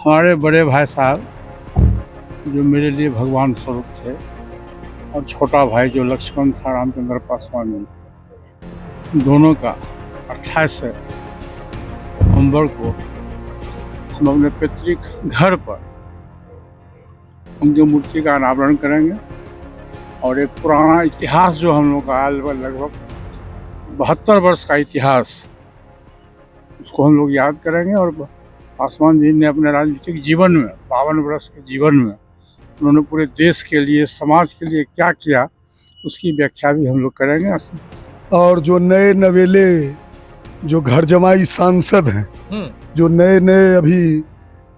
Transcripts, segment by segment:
हमारे बड़े भाई साहब जो मेरे लिए भगवान स्वरूप थे, और छोटा भाई जो लक्ष्मण था, रामचंद्र पासवान जी, दोनों का 28 नवंबर को हम अपने पैतृक घर पर उनकी मूर्ति का अनावरण करेंगे। और एक पुराना इतिहास जो हम लोग का लगभग 72 वर्ष का इतिहास, उसको हम लोग याद करेंगे। और पासवान जी ने अपने राजनीतिक जीवन में 52 वर्ष के जीवन में उन्होंने पूरे देश के लिए, समाज के लिए क्या किया, उसकी व्याख्या भी हम लोग करेंगे। और जो नए नवेले जो घर जमाई सांसद हैं, जो नए नए अभी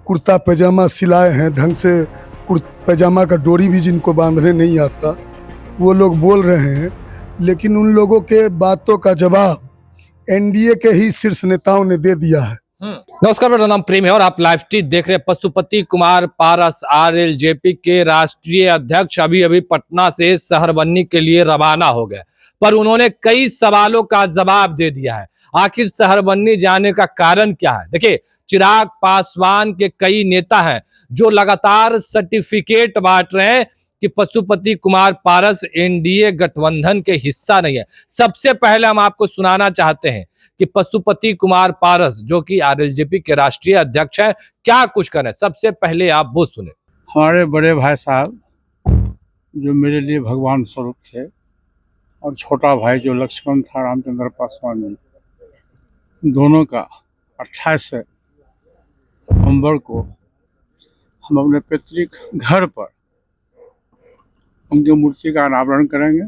कुर्ता पैजामा सिलाए हैं, ढंग से पैजामा का डोरी भी जिनको बांधने नहीं आता, वो लोग बोल रहे हैं, लेकिन उन लोगों के बातों का जवाब एनडीए के ही शीर्ष नेताओं ने दे दिया है। नमस्कार, मेरा नाम प्रेम है और आप लाइव स्ट्रीट देख रहे हैं। पशुपति कुमार पारस आरएलजेपी के राष्ट्रीय अध्यक्ष अभी पटना से शहर बनने के लिए रवाना हो गए, पर उन्होंने कई सवालों का जवाब दे दिया है। आखिर शहर बनने जाने का कारण क्या है? देखिए, चिराग पासवान के कई नेता हैं जो लगातार सर्टिफिकेट बांट रहे हैं कि पशुपति कुमार पारस एनडीए गठबंधन के हिस्सा नहीं है। सबसे पहले हम आपको सुनाना चाहते हैं कि पशुपति कुमार पारस, जो कि आरएलजेपी के राष्ट्रीय अध्यक्ष हैं, क्या कुछ करें। सबसे पहले आप वो सुने। हमारे बड़े भाई साहब जो मेरे लिए भगवान स्वरूप थे, और छोटा भाई जो लक्ष्मण था, रामचंद्र पासवान जी, दोनों का 28 नवंबर को हम अपने पैतृक घर पर उनकी मूर्ति का अनावरण करेंगे।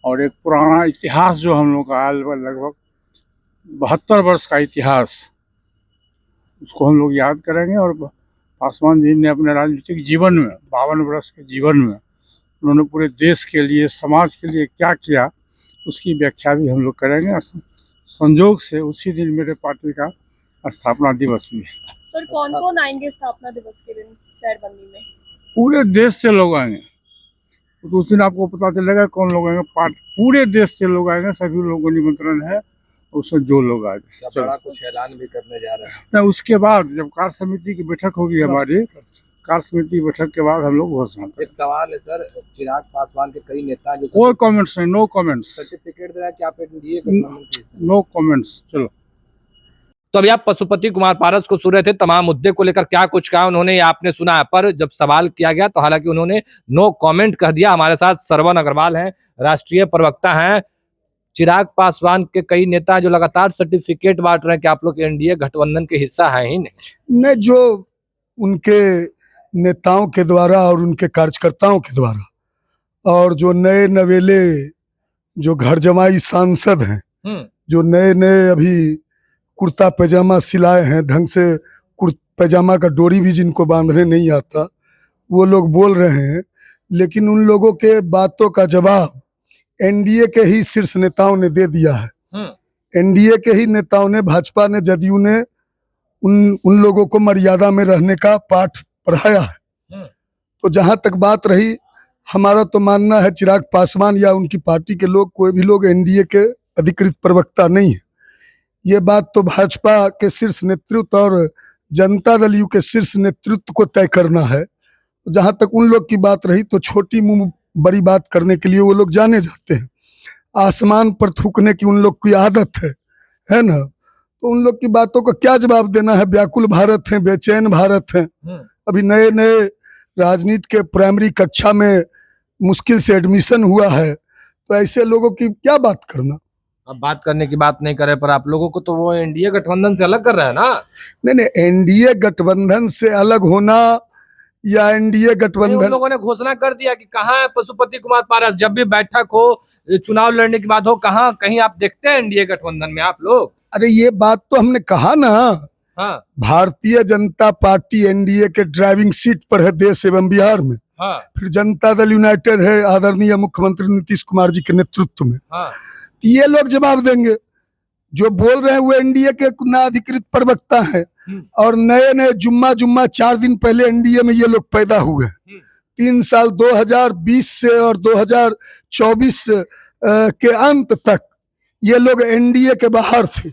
और एक पुराना इतिहास जो हम लोग का लगभग 72 वर्ष का इतिहास, उसको हम लोग याद करेंगे। और पासवान जी ने अपने राजनीतिक जीवन में 52 वर्ष के जीवन में उन्होंने पूरे देश के लिए, समाज के लिए क्या किया, उसकी व्याख्या भी हम लोग करेंगे। संयोग से उसी दिन मेरे पार्टी का स्थापना दिवस भी है। सर, कौन कौन आएंगे स्थापना दिवस के दिन शहर बनने में? पूरे देश से लोग आएंगे, तो उस दिन आपको पता चलेगा कौन लोग आएंगे। पूरे देश से लोग आएंगे, सभी लोगों को निमंत्रण है। उसमें जो लोग आ जाए, बड़ा कुछ ऐलान भी करने जा रहे हैं ना। उसके बाद जब कार्य समिति की बैठक होगी, हमारी कार्य समिति की बैठक के बाद हम लोग घोषणा। एक सवाल है सर, चिराग पासवान के कई नेता जो कोई कमेंट्स नहीं, नो कमेंट्स, सर्टिफिकेट दे रहा है कि आप एनडीए नो कमेंट्स। चलो, तो अभी आप पशुपति कुमार पारस को सुन रहे थे। तमाम मुद्दे को लेकर क्या कुछ कहा उन्होंने, ये आपने सुना है। पर जब सवाल किया गया तो हालांकि उन्होंने नो कमेंट कह दिया। हमारे साथ सरवन अग्रवाल हैं, राष्ट्रीय प्रवक्ता हैं। चिराग पासवान के कई नेता जो लगातार सर्टिफिकेट बांट रहे हैं कि आप लोग एनडीए गठबंधन के हिस्सा है ही नहीं, जो उनके नेताओं के द्वारा और उनके कार्यकर्ताओं के द्वारा, और जो नए नवेले जो घर जमाई सांसद हैं, जो नए नए अभी कुर्ता पैजामा सिलाए हैं, ढंग से पैजामा का डोरी भी जिनको बांधने नहीं आता, वो लोग बोल रहे हैं, लेकिन उन लोगों के बातों का जवाब एनडीए के ही शीर्ष नेताओं ने दे दिया है। एनडीए के ही नेताओं ने, भाजपा ने, जदयू ने उन लोगों को मर्यादा में रहने का पाठ पढ़ाया है। तो जहां तक बात रही, हमारा तो मानना है चिराग पासवान या उनकी पार्टी के लोग, कोई भी लोग एनडीए के अधिकृत प्रवक्ता नहीं है। ये बात तो भाजपा के शीर्ष नेतृत्व और जनता दल यू के शीर्ष नेतृत्व को तय करना है। जहां तक उन लोग की बात रही, तो छोटी मुंह बड़ी बात करने के लिए वो लोग जाने जाते हैं। आसमान पर थूकने की उन लोग की आदत है ना। तो उन लोग की बातों को क्या जवाब देना है। व्याकुल भारत है, बेचैन भारत है। अभी नए नए राजनीति के प्राइमरी कक्षा में मुश्किल से एडमिशन हुआ है, तो ऐसे लोगों की क्या बात करना। अब बात करने की बात नहीं करे, पर आप लोगों को तो वो एनडीए गठबंधन से अलग कर रहे हैं ना। नहीं, एनडीए गठबंधन से अलग होना या एनडीए गठबंधन, लोगों ने घोषणा कर दिया कि कहाँ है पशुपति कुमार पारस। जब भी बैठक हो, चुनाव लड़ने की बात हो, कहाँ कहीं आप देखते हैं एनडीए गठबंधन में आप लोग? अरे ये बात तो हमने कहा ना। हाँ। भारतीय जनता पार्टी एनडीए के ड्राइविंग सीट पर है देश एवं बिहार में। हाँ। फिर जनता दल यूनाइटेड है आदरणीय मुख्यमंत्री नीतीश कुमार जी के नेतृत्व में। हाँ। ये लोग जवाब देंगे। जो बोल रहे हैं वो एनडीए के ना अधिकृत प्रवक्ता हैं, और नए नए जुम्मा 4 दिन पहले एनडीए में ये लोग पैदा हुए। 3 साल 2020 से और 2024 के अंत तक ये लोग एनडीए के बाहर थे।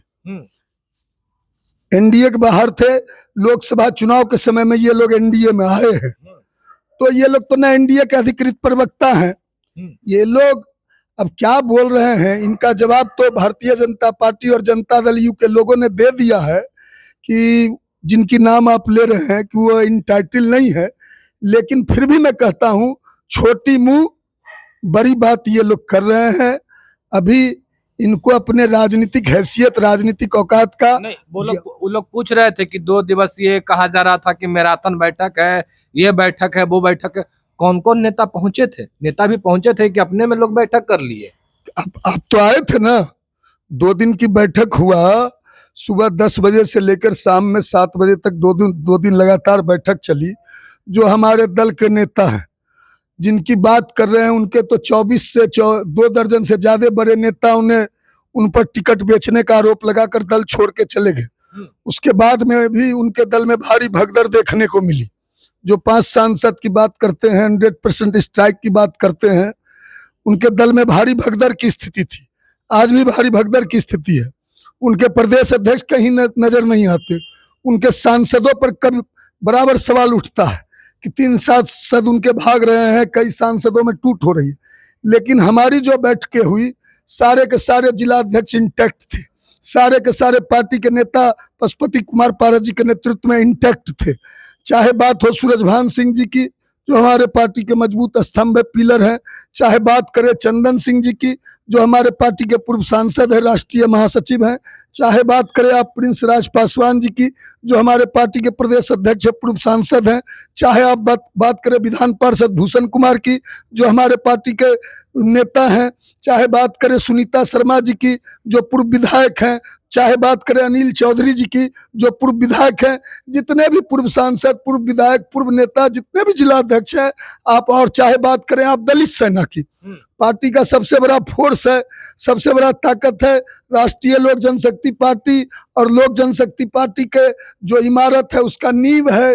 एनडीए के बाहर थे। लोकसभा चुनाव के समय में ये लोग एनडीए में आए हैं, तो ये लोग तो ना एनडीए के अधिकृत प्रवक्ता हैं। ये लोग अब क्या बोल रहे हैं, इनका जवाब तो भारतीय जनता पार्टी और जनता दल यू के लोगों ने दे दिया है कि जिनकी नाम आप ले रहे हैं कि वो इंटाइटल नहीं है। लेकिन फिर भी मैं कहता हूं, छोटी मुंह बड़ी बात ये लोग कर रहे हैं। अभी इनको अपने राजनीतिक हैसियत, राजनीतिक औकात का नहीं, वो लोग पूछ रहे थे कि 2 दिवसीय कहा जा रहा था कि मैराथन बैठक है, ये बैठक है, वो बैठक है। कौन कौन नेता पहुंचे थे? नेता भी पहुंचे थे कि अपने में लोग बैठक कर लिए? आप तो आए थे ना, 2 दिन की बैठक हुआ। सुबह 10 बजे से लेकर शाम में 7 बजे तक 2 दिन लगातार बैठक चली। जो हमारे दल के नेता हैं, जिनकी बात कर रहे हैं, उनके तो 24 से 2 दर्जन से ज्यादा बड़े नेताओं ने उन पर टिकट बेचने का आरोप लगाकर दल छोड़ के चले गए। उसके बाद में भी उनके दल में भारी भगदड़ देखने को मिली। जो 5 सांसद की बात करते हैं, 100% स्ट्राइक की बात करते हैं, उनके दल में भारी भगदड़ की स्थिति थी। आज भी भारी भगदड़ की स्थिति है। उनके प्रदेश अध्यक्ष कहीं नजर नहीं आते। उनके सांसदों पर कभी बराबर सवाल उठता है कि 3 सांसद उनके भाग रहे हैं, कई सांसदों में टूट हो रही है। लेकिन हमारी जो बैठकें हुई, सारे के सारे जिला अध्यक्ष इंटैक्ट थे। सारे के सारे पार्टी के नेता पशुपति कुमार पारस जी के नेतृत्व में इंटैक्ट थे। चाहे बात हो सूरजभान सिंह जी की, जो हमारे पार्टी के मजबूत स्तंभ है, पिलर है। चाहे बात करें चंदन सिंह जी की, जो हमारे पार्टी के पूर्व सांसद है, राष्ट्रीय महासचिव हैं। चाहे बात करें आप प्रिंस राज पासवान जी की, जो हमारे पार्टी के प्रदेश अध्यक्ष पूर्व सांसद हैं। चाहे आप बात करें विधान पार्षद भूषण कुमार की, जो हमारे पार्टी के नेता हैं। चाहे बात करें सुनीता शर्मा जी की, जो पूर्व विधायक हैं। चाहे बात करें अनिल चौधरी जी की, जो पूर्व विधायक हैं। जितने भी पूर्व सांसद, पूर्व विधायक, पूर्व नेता, जितने भी जिला अध्यक्ष हैं आप, और चाहे बात करें आप दलित सेना की, पार्टी का सबसे बड़ा फोर्स है, सबसे बड़ा ताकत है राष्ट्रीय लोक जनशक्ति पार्टी। और लोक जनशक्ति पार्टी के जो इमारत है, उसका नींव है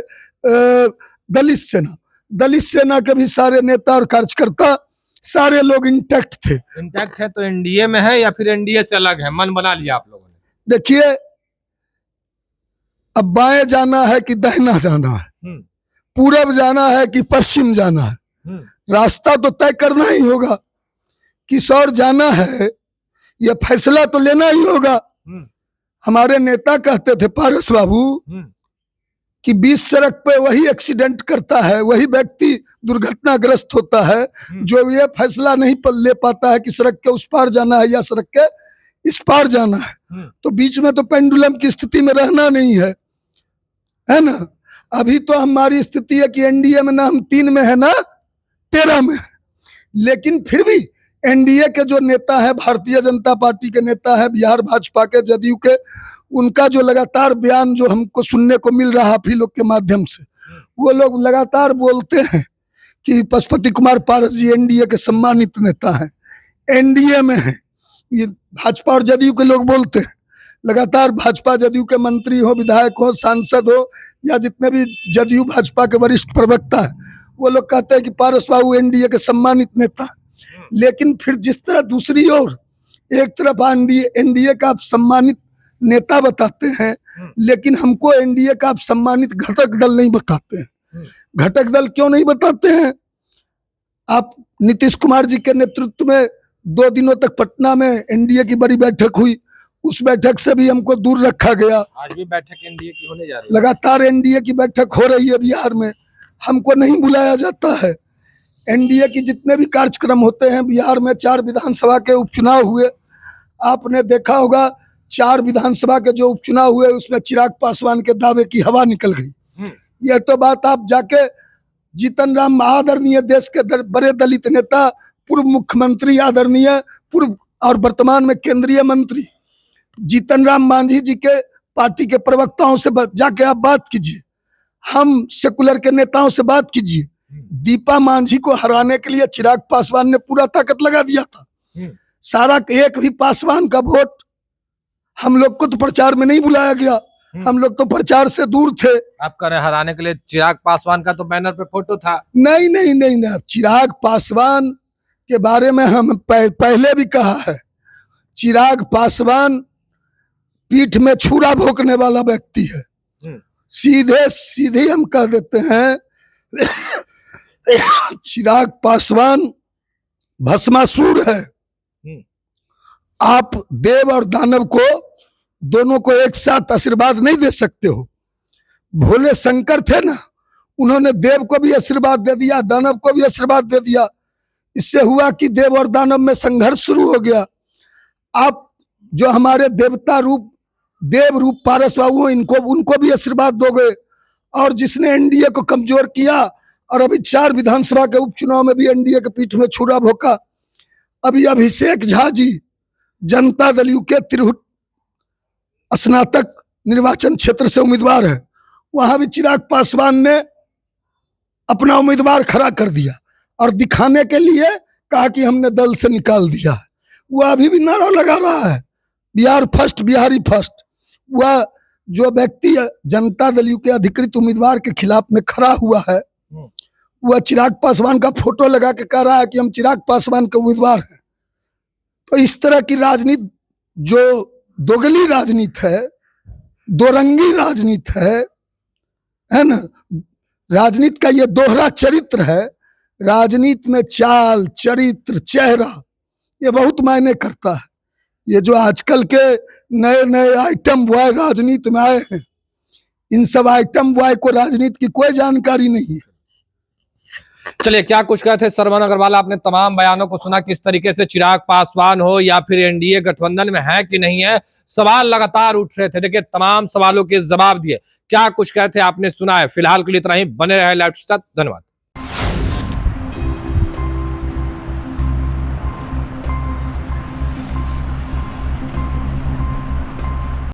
दलित सेना। दलित सेना के भी सारे नेता और कार्यकर्ता, सारे लोग इंटैक्ट थे। इंटैक्ट है तो एनडीए में है या फिर एनडीए से अलग है? मन बना लिया आप लोगों ने? देखिए, अब बाएं जाना है कि दाहिना जाना है, पूरब जाना है कि पश्चिम जाना है, रास्ता तो तय करना ही होगा। किस ओर जाना है, यह फैसला तो लेना ही होगा। हमारे नेता कहते थे पारस बाबू कि 20 सड़क पे वही एक्सीडेंट करता है, वही व्यक्ति दुर्घटनाग्रस्त होता है, जो ये फैसला नहीं ले पाता है कि सड़क के उस पार जाना है या सड़क के इस पार जाना है। तो बीच में तो पेंडुलम की स्थिति में रहना नहीं है ना। अभी तो हमारी स्थिति है कि एनडीए में ना हम 3 में है ना 13 में है। लेकिन फिर भी एनडीए के जो नेता है, भारतीय जनता पार्टी के नेता है, बिहार भाजपा के, जदयू के, उनका जो लगातार बयान जो हमको सुनने को मिल रहा आप ही लोग के माध्यम से, वो लोग लगातार बोलते हैं कि पशुपति कुमार पारस जी एनडीए के सम्मानित नेता हैं, एनडीए में हैं। ये भाजपा और जदयू के लोग बोलते हैं। लगातार भाजपा जदयू के मंत्री हो, विधायक हो, सांसद हो, या जितने भी जदयू भाजपा के वरिष्ठ प्रवक्ता है, वो लोग कहते हैं कि पारस बाबू एनडीए के सम्मानित नेता है। लेकिन फिर जिस तरह दूसरी ओर एक तरफ एनडीए का आप सम्मानित नेता बताते हैं, लेकिन हमको एनडीए का आप सम्मानित घटक दल नहीं बताते हैं। घटक दल क्यों नहीं बताते हैं? आप नीतीश कुमार जी के नेतृत्व में 2 दिनों तक पटना में एनडीए की बड़ी बैठक हुई, उस बैठक से भी हमको दूर रखा गया। आज भी बैठक एनडीए की होने जा रही है। लगातार एनडीए की बैठक हो रही है बिहार में, हमको नहीं बुलाया जाता है। एनडीए की जितने भी कार्यक्रम होते हैं, बिहार में 4 विधानसभा के उपचुनाव हुए, आपने देखा होगा 4 विधानसभा के जो उपचुनाव हुए उसमें चिराग पासवान के दावे की हवा निकल गई। यह तो बात आप जाके जीतन राम आदरणीय देश के बड़े दलित नेता, पूर्व मुख्यमंत्री आदरणीय, पूर्व और वर्तमान में केंद्रीय मंत्री जीतन राम मांझी जी के पार्टी के प्रवक्ताओं से जाके आप बात कीजिए। हम सेकुलर के नेताओं से बात कीजिए। दीपा मांझी को हराने के लिए चिराग पासवान ने पूरा ताकत लगा दिया था। सारा एक भी पासवान का वोट, हम लोग को तो प्रचार में नहीं बुलाया गया, हम लोग तो प्रचार से दूर थे। आप कह रहे हराने के लिए चिराग पासवान का तो बैनर पे फोटो था। नहीं नहीं नहीं, नहीं। चिराग पासवान के बारे में हम पहले भी कहा है, चिराग पासवान पीठ में छुरा भोंकने वाला व्यक्ति है। सीधे सीधे हम कह देते हैं चिराग पासवान भस्मासुर है। आप देव और दानव को दोनों को एक साथ आशीर्वाद नहीं दे सकते हो। भोले शंकर थे ना, उन्होंने देव को भी आशीर्वाद दे दिया, दानव को भी आशीर्वाद दे दिया। इससे हुआ कि देव और दानव में संघर्ष शुरू हो गया। आप जो हमारे देवता रूप देव रूप पारस बाबू उनको भी आशीर्वाद दोगे। और जिसने एनडीए को कमजोर किया और अभी 4 विधानसभा के उपचुनाव में भी एनडीए के पीठ में छुरा भोंका। अभी अभिषेक झा जी जनता दल यू के तिरहुत स्नातक निर्वाचन क्षेत्र से उम्मीदवार है, वहां भी चिराग पासवान ने अपना उम्मीदवार खड़ा कर दिया और दिखाने के लिए कहा कि हमने दल से निकाल दिया है। वह अभी भी नारा लगा रहा है बिहार फर्स्ट, बिहारी फर्स्ट। वह जो व्यक्ति जनता दल यू के अधिकृत उम्मीदवार के खिलाफ में खड़ा हुआ है, वह चिराग पासवान का फोटो लगा के कह रहा है कि हम चिराग पासवान के उम्मीदवार हैं। तो इस तरह की राजनीति जो दोगली राजनीति है, दोरंगी राजनीति है ना, राजनीति का ये दोहरा चरित्र है। राजनीति में चाल, चरित्र, चेहरा ये बहुत मायने करता है। ये जो आजकल के नए नए आइटम बॉय राजनीति में आए हैं, इन सब आइटम बॉय को राजनीति की कोई जानकारी नहीं है। चलिए, क्या कुछ कहे थे श्रवण अग्रवाल, आपने तमाम बयानों को सुना। किस तरीके से चिराग पासवान हो या फिर एनडीए गठबंधन में है कि नहीं है, सवाल लगातार उठ रहे थे। देखिए, तमाम सवालों के जवाब दिए। क्या कुछ कहे थे आपने सुना है। फिलहाल के लिए इतना ही। बने रहे लाइव के साथ। धन्यवाद।